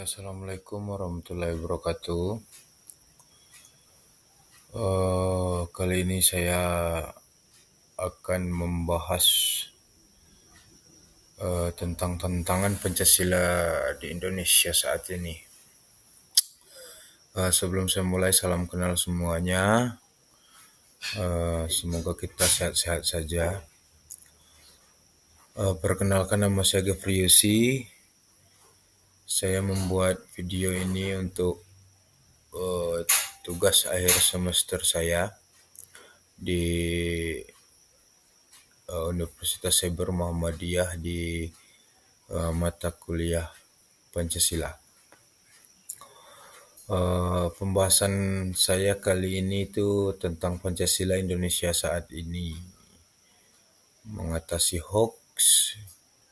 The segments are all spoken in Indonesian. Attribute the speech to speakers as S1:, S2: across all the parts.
S1: Assalamualaikum warahmatullahi wabarakatuh. Kali ini saya akan membahas tentang tantangan Pancasila di Indonesia saat ini. Sebelum saya mulai, salam kenal semuanya. Semoga kita sehat-sehat saja. Perkenalkan, nama saya Gafri Yusi. Saya membuat video ini untuk tugas akhir semester saya di Universitas Cyber Muhammadiyah di mata kuliah Pancasila. Pembahasan saya kali ini itu tentang Pancasila Indonesia saat ini, mengatasi hoax,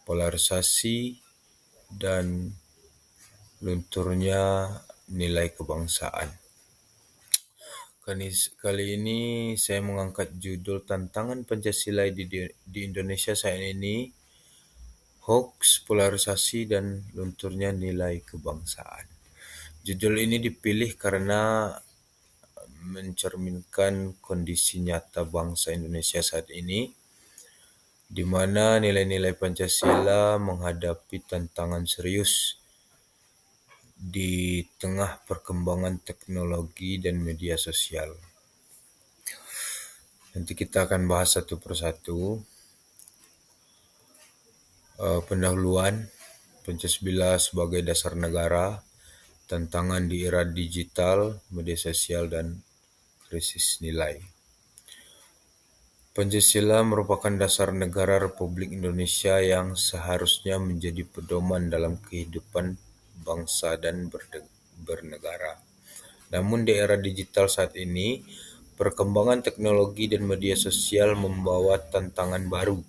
S1: polarisasi, dan lunturnya nilai kebangsaan. Kali ini saya mengangkat judul tantangan Pancasila di Indonesia saat ini, hoax, polarisasi, dan lunturnya nilai kebangsaan. Judul ini dipilih karena mencerminkan kondisi nyata bangsa Indonesia saat ini, di mana nilai-nilai Pancasila menghadapi tantangan serius di tengah perkembangan teknologi dan media sosial. Nanti kita akan bahas satu persatu. Pendahuluan, Pancasila sebagai dasar negara, tantangan di era digital, media sosial, dan krisis nilai. Pancasila merupakan dasar negara Republik Indonesia yang seharusnya menjadi pedoman dalam kehidupan bangsa dan bernegara. Namun di era digital saat ini, perkembangan teknologi dan media sosial membawa tantangan baru,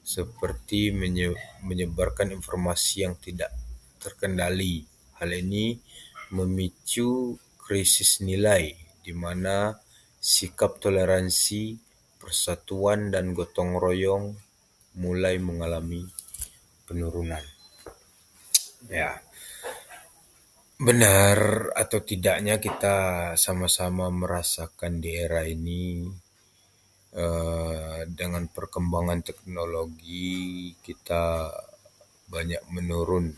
S1: seperti menyebarkan informasi yang tidak terkendali. Hal ini memicu krisis nilai, di mana sikap toleransi, persatuan, dan gotong royong mulai mengalami penurunan. Ya, benar atau tidaknya kita sama-sama merasakan di era ini dengan perkembangan teknologi kita banyak menurun,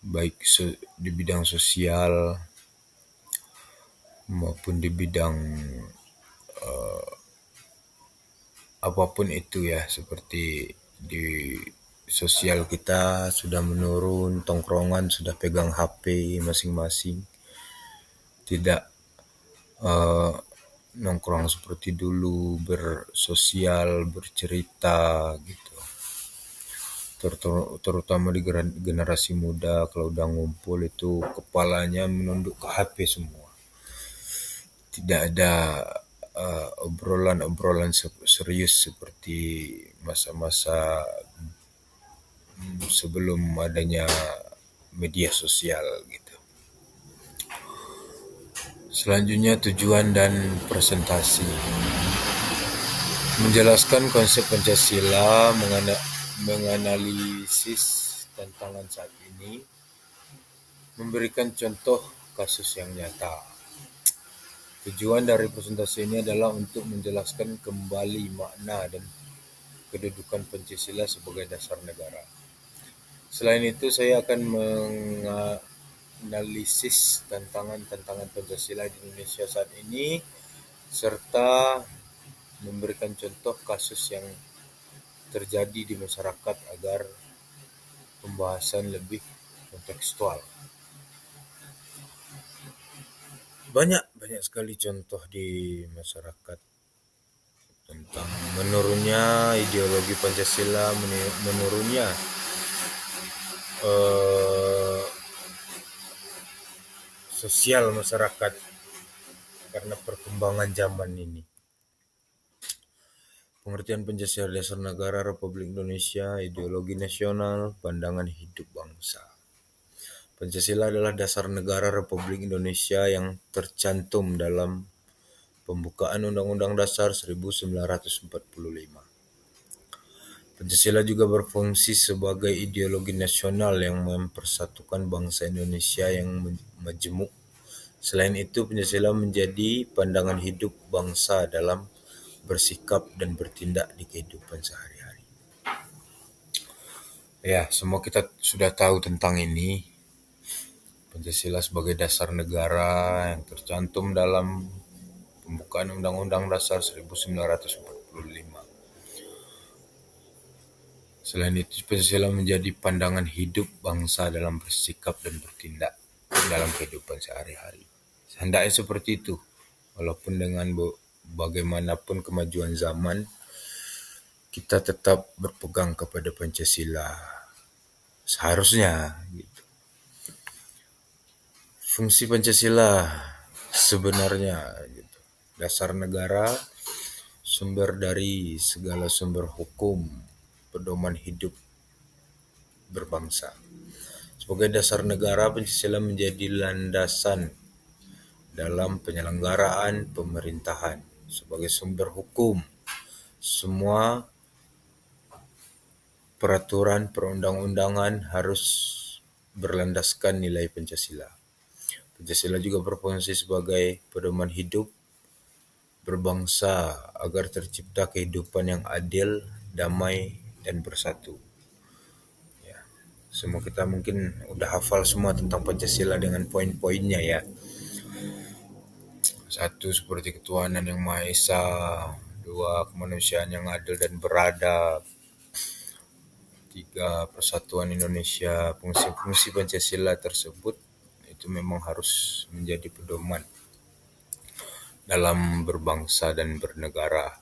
S1: baik di bidang sosial maupun di bidang apapun itu ya, seperti di sosial kita sudah menurun, tongkrongan sudah pegang HP masing-masing, tidak nongkrong seperti dulu, bersosial, bercerita gitu. Terutama di generasi muda, kalau udah ngumpul itu kepalanya menunduk ke HP semua. Tidak ada obrolan-obrolan serius seperti masa-masa sebelum adanya media sosial gitu. Selanjutnya, tujuan dan presentasi. Menjelaskan konsep Pancasila, menganalisis tantangan saat ini, memberikan contoh kasus yang nyata. Tujuan dari presentasi ini adalah untuk menjelaskan kembali makna dan kedudukan Pancasila sebagai dasar negara. Selain itu, saya akan menganalisis tantangan Pancasila di Indonesia saat ini, serta memberikan contoh kasus yang terjadi di masyarakat agar pembahasan lebih kontekstual. Banyak sekali contoh di masyarakat tentang menurunnya ideologi Pancasila, menurunnya sosial masyarakat karena perkembangan zaman ini. Pengertian Pancasila dasar negara Republik Indonesia, ideologi nasional, pandangan hidup bangsa. Pancasila adalah dasar negara Republik Indonesia yang tercantum dalam pembukaan Undang-Undang Dasar 1945. Pancasila juga berfungsi sebagai ideologi nasional yang mempersatukan bangsa Indonesia yang majemuk. Selain itu, Pancasila menjadi pandangan hidup bangsa dalam bersikap dan bertindak di kehidupan sehari-hari. Ya, semua kita sudah tahu tentang ini. Pancasila sebagai dasar negara yang tercantum dalam pembukaan Undang-Undang Dasar 1945. Selain itu, Pancasila menjadi pandangan hidup bangsa dalam bersikap dan bertindak dalam kehidupan sehari-hari. Hendaknya seperti itu, walaupun dengan bagaimanapun kemajuan zaman, kita tetap berpegang kepada Pancasila. Seharusnya gitu. Fungsi Pancasila sebenarnya gitu. Dasar negara, sumber dari segala sumber hukum, pedoman hidup berbangsa. Sebagai dasar negara, Pancasila menjadi landasan dalam penyelenggaraan pemerintahan. Sebagai sumber hukum, semua peraturan perundang-undangan harus berlandaskan nilai Pancasila. Pancasila juga berfungsi sebagai pedoman hidup berbangsa agar tercipta kehidupan yang adil, damai, dan bersatu. Ya, semua kita mungkin udah hafal semua tentang Pancasila dengan poin-poinnya ya. 1. Seperti ketuhanan yang Maha Esa. 2. Kemanusiaan yang adil dan beradab. 3. Persatuan Indonesia. Fungsi-fungsi Pancasila tersebut itu memang harus menjadi pedoman dalam berbangsa dan bernegara,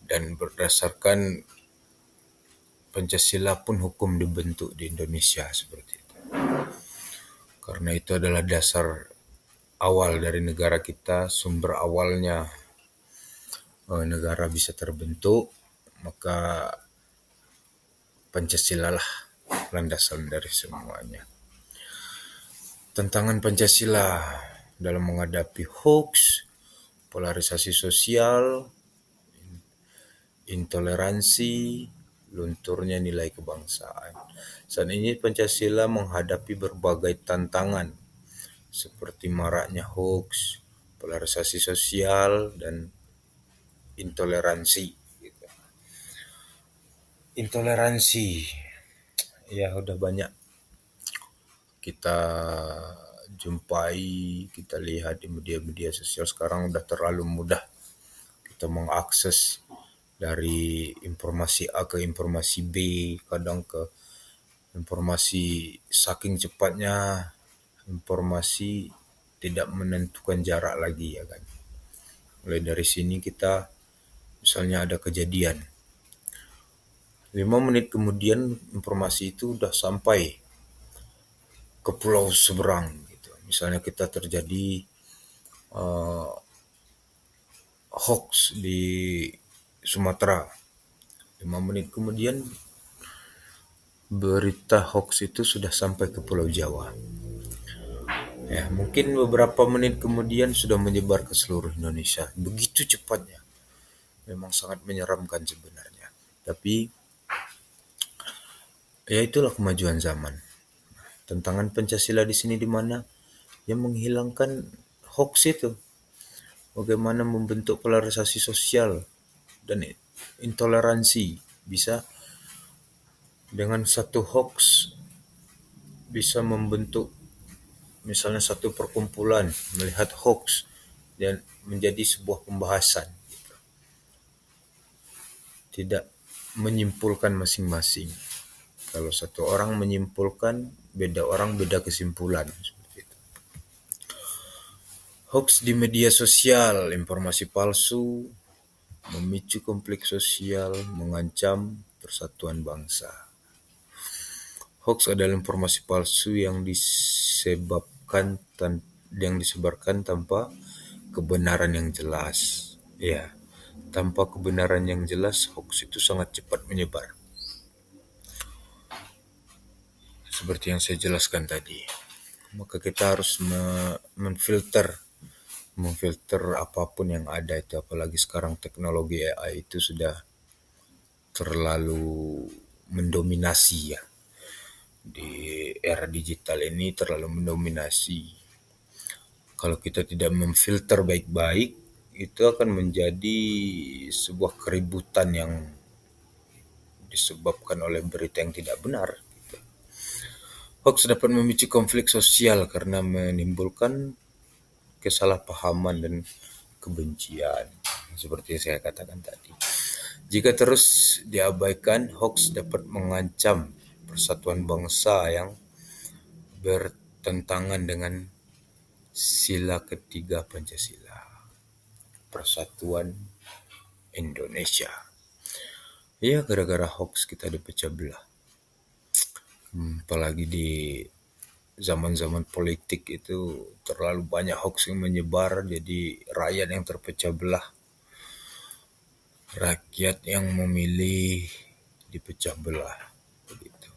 S1: dan berdasarkan Pancasila pun hukum dibentuk di Indonesia seperti itu. Karena itu adalah dasar awal dari negara kita, sumber awalnya negara bisa terbentuk, maka Pancasila lah landasan dari semuanya. Tantangan Pancasila dalam menghadapi hoax, polarisasi sosial, intoleransi, lunturnya nilai kebangsaan. Saat ini Pancasila menghadapi berbagai tantangan seperti maraknya hoax, polarisasi sosial, dan intoleransi. Intoleransi, ya udah banyak kita jumpai, kita lihat di media-media sosial sekarang udah terlalu mudah kita mengakses dari informasi A ke informasi B, kadang ke informasi saking cepatnya, informasi tidak menentukan jarak lagi ya kan. Mulai dari sini kita misalnya ada kejadian, 5 menit kemudian informasi itu udah sampai ke pulau seberang gitu. Misalnya kita terjadi hoax di Sumatera, 5 menit kemudian berita hoax itu sudah sampai ke Pulau Jawa. Ya, mungkin beberapa menit kemudian sudah menyebar ke seluruh Indonesia. Begitu cepatnya. Memang sangat menyeramkan sebenarnya. Tapi ya itulah kemajuan zaman. Tantangan Pancasila di sini di mana? Yang menghilangkan hoax itu. Bagaimana membentuk polarisasi sosial dan intoleransi. Bisa dengan satu hoax bisa membentuk misalnya satu perkumpulan melihat hoax dan menjadi sebuah pembahasan, tidak menyimpulkan masing-masing. Kalau satu orang menyimpulkan, beda orang beda kesimpulan seperti itu. Hoax di media sosial, informasi palsu, memicu konflik sosial, mengancam persatuan bangsa. Hoax adalah informasi palsu yang disebarkan tanpa kebenaran yang jelas. Ya, tanpa kebenaran yang jelas, hoax itu sangat cepat menyebar. Seperti yang saya jelaskan tadi. Maka kita harus memfilter apapun yang ada itu, apalagi sekarang teknologi AI itu sudah terlalu mendominasi ya. Di era digital ini terlalu mendominasi. Kalau kita tidak memfilter baik-baik, itu akan menjadi sebuah keributan yang disebabkan oleh berita yang tidak benar. Hoax dapat memicu konflik sosial karena menimbulkan kesalahpahaman dan kebencian, seperti yang saya katakan tadi. Jika terus diabaikan, hoax dapat mengancam persatuan bangsa yang bertentangan dengan sila ketiga Pancasila, Persatuan Indonesia. Ya, gara-gara hoax kita dipecah belah. Apalagi di zaman-zaman politik itu terlalu banyak hoax yang menyebar, jadi rakyat yang terpecah belah. Rakyat yang memilih dipecah belah. Begitu.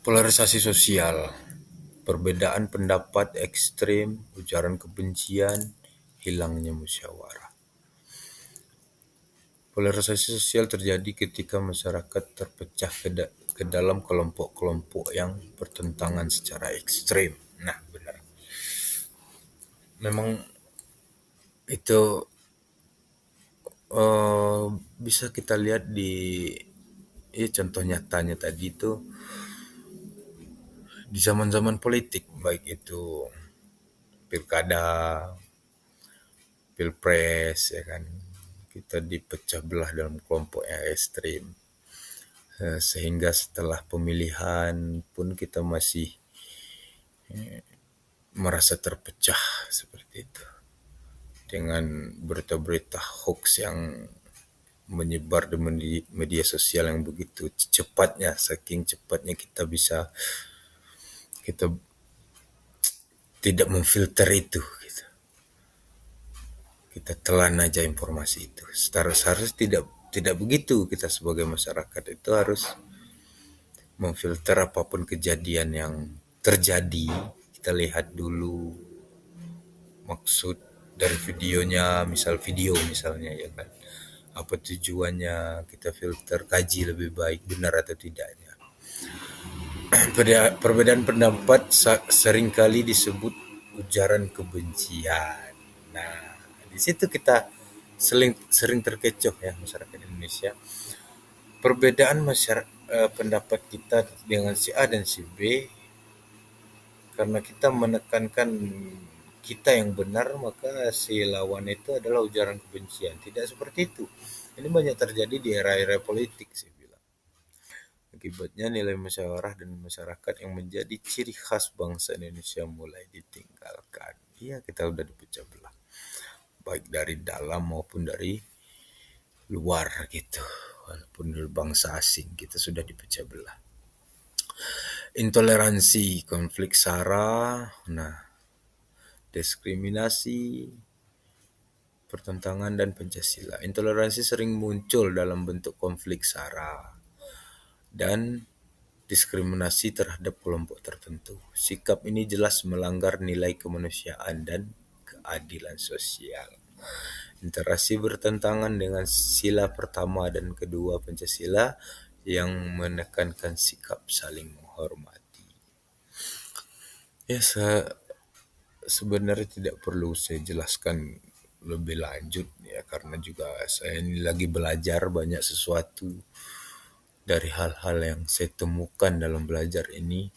S1: Polarisasi sosial, perbedaan pendapat ekstrem, ujaran kebencian, hilangnya musyawarah. Polarisasi sosial terjadi ketika masyarakat terpecah ke dalam kelompok-kelompok yang bertentangan secara ekstrem. Nah, benar. Memang itu bisa kita lihat di contoh nyatanya tadi itu di zaman-zaman politik, baik itu pilkada, pilpres, ya kan, kita dipecah belah dalam kelompok yang ekstrim. Sehingga setelah pemilihan pun kita masih merasa terpecah seperti itu. Dengan berita-berita hoax yang menyebar di media sosial yang begitu cepatnya, saking cepatnya kita tidak memfilter itu gitu. Kita telan aja informasi itu. Seharusnya tidak begitu. Kita sebagai masyarakat itu harus memfilter apapun kejadian yang terjadi. Kita lihat dulu maksud dari videonya, misalnya ya kan. Apa tujuannya, kita filter, kaji lebih baik benar atau tidaknya. Perbedaan pendapat seringkali disebut ujaran kebencian. Nah, di situ kita sering terkecoh ya masyarakat Indonesia. Perbedaan pendapat kita dengan si A dan si B, karena kita menekankan kita yang benar, maka si lawan itu adalah ujaran kebencian. Tidak seperti itu. Ini banyak terjadi di era-era politik, saya bilang. Akibatnya nilai musyawarah dan masyarakat yang menjadi ciri khas bangsa Indonesia mulai ditinggalkan. Iya, kita udah dipecah belah. Baik dari dalam maupun dari luar gitu. Walaupun dari bangsa asing kita sudah dipecah belah. Intoleransi, konflik SARA, diskriminasi, pertentangan dan Pancasila. Intoleransi sering muncul dalam bentuk konflik SARA dan diskriminasi terhadap kelompok tertentu. Sikap ini jelas melanggar nilai kemanusiaan dan keadilan sosial. Interaksi bertentangan dengan sila pertama dan kedua Pancasila yang menekankan sikap saling menghormati. Ya, sebenarnya tidak perlu saya jelaskan lebih lanjut ya, karena juga saya ini lagi belajar banyak sesuatu dari hal-hal yang saya temukan dalam belajar ini,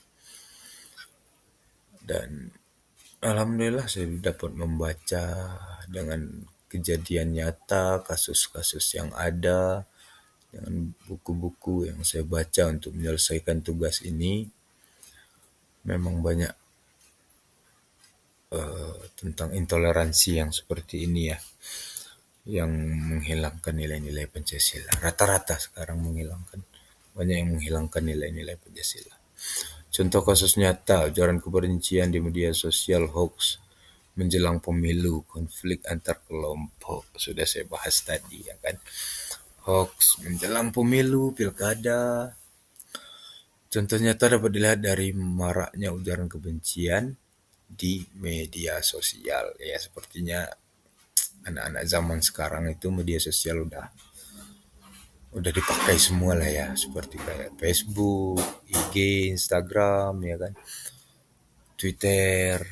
S1: dan alhamdulillah saya dapat membaca dengan kejadian nyata, kasus-kasus yang ada, dengan buku-buku yang saya baca untuk menyelesaikan tugas ini. Memang banyak tentang intoleransi yang seperti ini ya, yang menghilangkan nilai-nilai Pancasila. Rata-rata sekarang banyak yang menghilangkan nilai-nilai Pancasila. Contoh kasus nyata, ujaran kebencian di media sosial, hoax menjelang pemilu, konflik antar kelompok, sudah saya bahas tadi ya kan. Hoax menjelang pemilu, pilkada. Contoh nyata dapat dilihat dari maraknya ujaran kebencian di media sosial. Ya, sepertinya anak-anak zaman sekarang itu media sosial udah udah dipakai semua lah ya, seperti kayak Facebook, IG, Instagram, ya kan, Twitter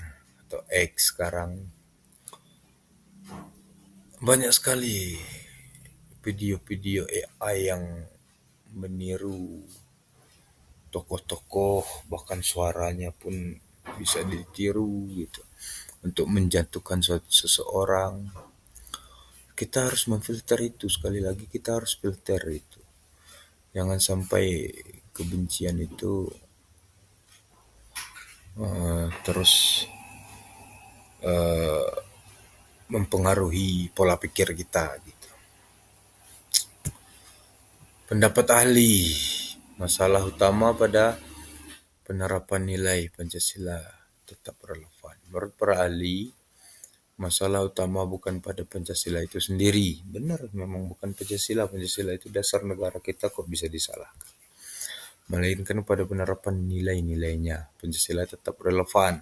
S1: atau X sekarang. Banyak sekali video-video AI yang meniru tokoh-tokoh, bahkan suaranya pun bisa ditiru gitu untuk menjatuhkan seseorang. Kita harus memfilter itu, sekali lagi kita harus filter itu. Jangan sampai kebencian itu terus eh, mempengaruhi pola pikir kita gitu. Pendapat ahli, masalah utama pada penerapan nilai Pancasila tetap relevan. Menurut para ahli, masalah utama bukan pada Pancasila itu sendiri. Benar, memang bukan Pancasila. Pancasila itu dasar negara kita, kok bisa disalahkan. Melainkan pada penerapan nilai-nilainya. Pancasila tetap relevan,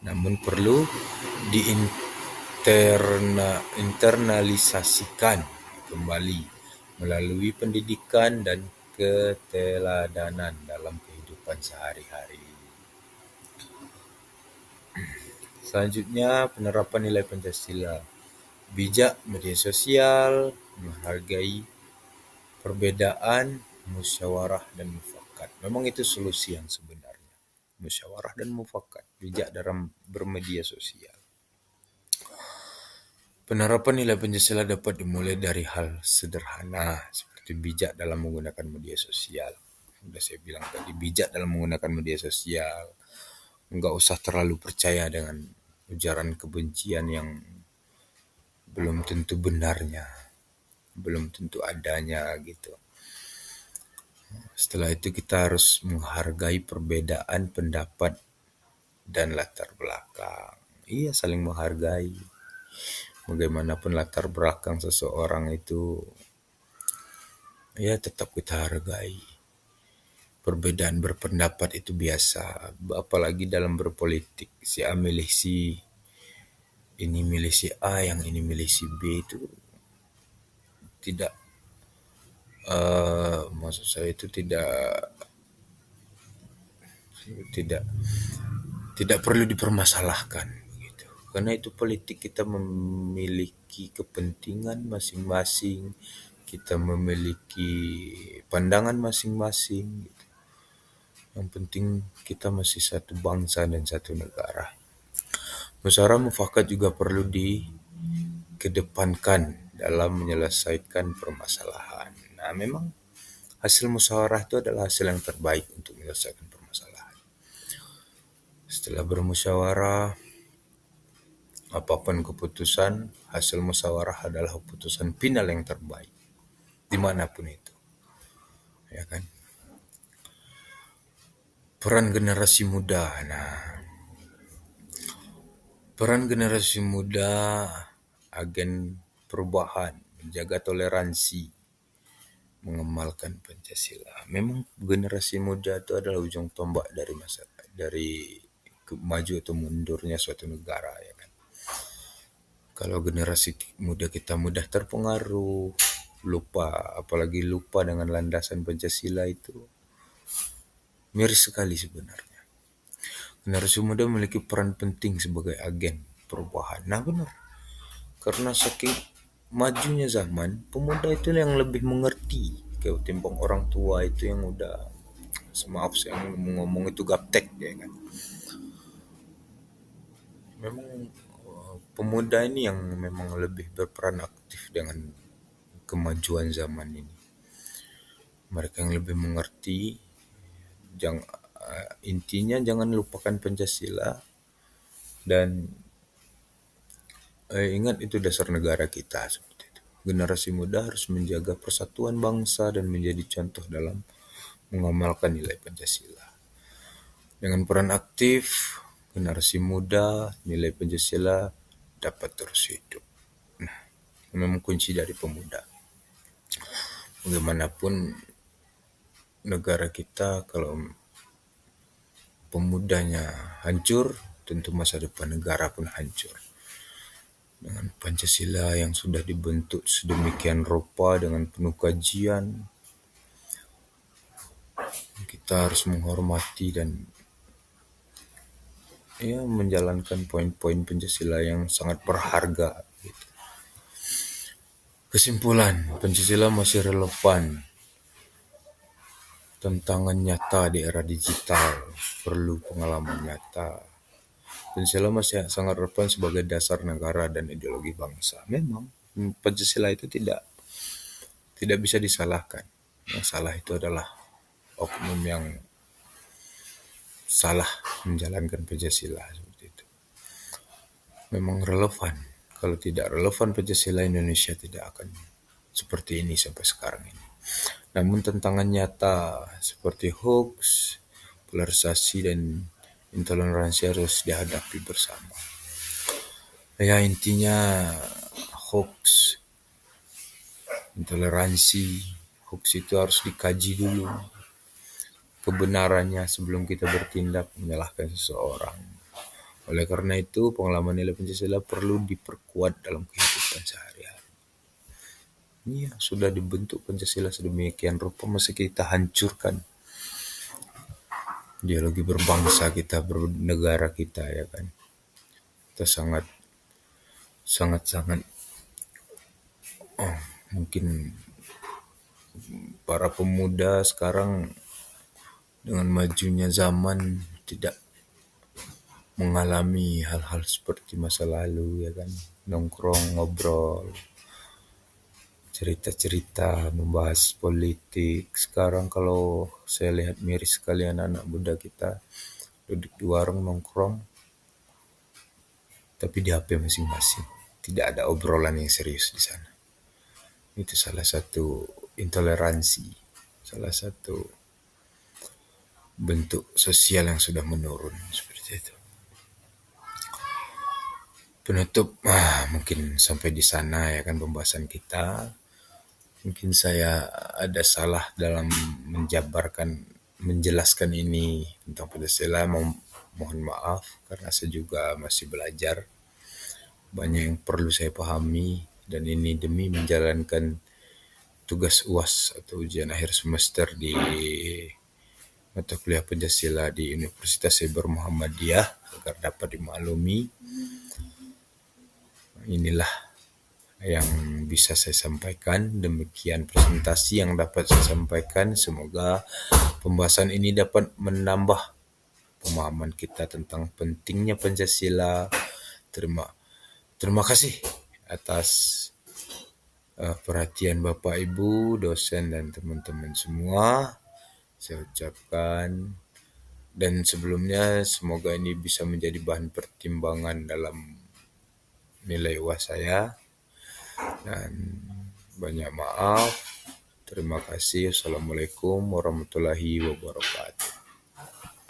S1: namun perlu diinternalisasikan kembali melalui pendidikan dan keteladanan dalam kehidupan sehari-hari. Selanjutnya, penerapan nilai Pancasila. Bijak media sosial, menghargai perbedaan, musyawarah dan mufakat. Memang itu solusi yang sebenarnya. Musyawarah dan mufakat, bijak dalam bermedia sosial. Penerapan nilai Pancasila dapat dimulai dari hal sederhana seperti bijak dalam menggunakan media sosial. Sudah saya bilang tadi, bijak dalam menggunakan media sosial. Enggak usah terlalu percaya dengan ujaran kebencian yang belum tentu benarnya, belum tentu adanya gitu. Setelah itu kita harus menghargai perbedaan pendapat dan latar belakang. Iya, saling menghargai. Bagaimanapun latar belakang seseorang itu, ya tetap kita hargai. Perbedaan berpendapat itu biasa, apalagi dalam berpolitik. Si A milih si ini, milih si A, yang ini milih si B, itu tidak, maksud saya itu tidak tidak perlu dipermasalahkan begitu. Karena itu politik, kita memiliki kepentingan masing-masing, kita memiliki pandangan masing-masing gitu. Yang penting kita masih satu bangsa dan satu negara. Musyawarah mufakat juga perlu dikedepankan dalam menyelesaikan permasalahan. Nah, memang hasil musyawarah itu adalah hasil yang terbaik untuk menyelesaikan permasalahan. Setelah bermusyawarah, apapun keputusan, hasil musyawarah adalah keputusan final yang terbaik dimanapun itu, ya kan? Peran generasi muda. Nah, peran generasi muda, agen perubahan, menjaga toleransi, mengamalkan Pancasila. Memang generasi muda itu adalah ujung tombak dari maju atau mundurnya suatu negara, ya kan. Kalau generasi muda kita mudah terpengaruh, lupa, apalagi lupa dengan landasan Pancasila, itu miris sekali sebenarnya. Generasi muda memiliki peran penting sebagai agen perubahan. Nah, benar. Karena saking majunya zaman, pemuda itu yang lebih mengerti ketimbang orang tua itu yang udah, maaf saya ngomong itu gaptek, ya kan. Memang pemuda ini yang memang lebih berperan aktif dengan kemajuan zaman ini. Mereka yang lebih mengerti. Intinya jangan lupakan Pancasila dan ingat itu dasar negara kita, seperti itu. Generasi muda harus menjaga persatuan bangsa dan menjadi contoh dalam mengamalkan nilai Pancasila. Dengan peran aktif generasi muda, nilai Pancasila dapat terus hidup. Nah, memang kunci dari pemuda. Bagaimanapun negara kita, kalau pemudanya hancur, tentu masa depan negara pun hancur. dengan Pancasila yang sudah dibentuk sedemikian rupa dengan penuh kajian. Kita harus menghormati dan menjalankan poin-poin Pancasila yang sangat berharga. Kesimpulan, Pancasila masih relevan. Tantangan nyata di era digital, perlu pengalaman nyata. Pancasila masih sangat relevan sebagai dasar negara dan ideologi bangsa. Memang Pancasila itu tidak bisa disalahkan. Yang salah itu adalah oknum yang salah menjalankan Pancasila seperti itu. Memang relevan. Kalau tidak relevan Pancasila, Indonesia tidak akan seperti ini sampai sekarang ini. Namun tantangan nyata seperti hoax, polarisasi dan intoleransi harus dihadapi bersama. Ya intinya hoax, intoleransi, hoax itu harus dikaji dulu kebenarannya sebelum kita bertindak menyalahkan seseorang. Oleh karena itu, pengalaman nilai Pancasila perlu diperkuat dalam kehidupan sehari-hari. Iya, sudah dibentuk Pancasila sedemikian rupa, masa kita hancurkan ideologi berbangsa kita, bernegara kita, ya kan? Kita sangat mungkin para pemuda sekarang dengan majunya zaman tidak mengalami hal-hal seperti masa lalu, ya kan? Nongkrong, ngobrol, cerita-cerita, membahas politik. Sekarang kalau saya lihat miris sekali anak-anak muda kita duduk di warung nongkrong, tapi di HP masing-masing. Tidak ada obrolan yang serius di sana. Itu salah satu intoleransi, salah satu bentuk sosial yang sudah menurun seperti itu. Penutup, mungkin sampai di sana ya kan pembahasan kita. Mungkin saya ada salah dalam menjelaskan ini tentang Pancasila. Mohon maaf karena saya juga masih belajar. Banyak yang perlu saya pahami dan ini demi menjalankan tugas UAS atau ujian akhir semester di mata kuliah Pancasila di Universitas Cyber Muhammadiyah agar dapat dimaklumi. Inilah yang bisa saya sampaikan. Demikian presentasi yang dapat saya sampaikan. Semoga pembahasan ini dapat menambah pemahaman kita tentang pentingnya Pancasila. Terima kasih atas perhatian Bapak Ibu, dosen dan teman-teman semua. Saya ucapkan, dan sebelumnya semoga ini bisa menjadi bahan pertimbangan dalam nilai UAS saya. Dan banyak maaf. Terima kasih. Assalamualaikum warahmatullahi wabarakatuh.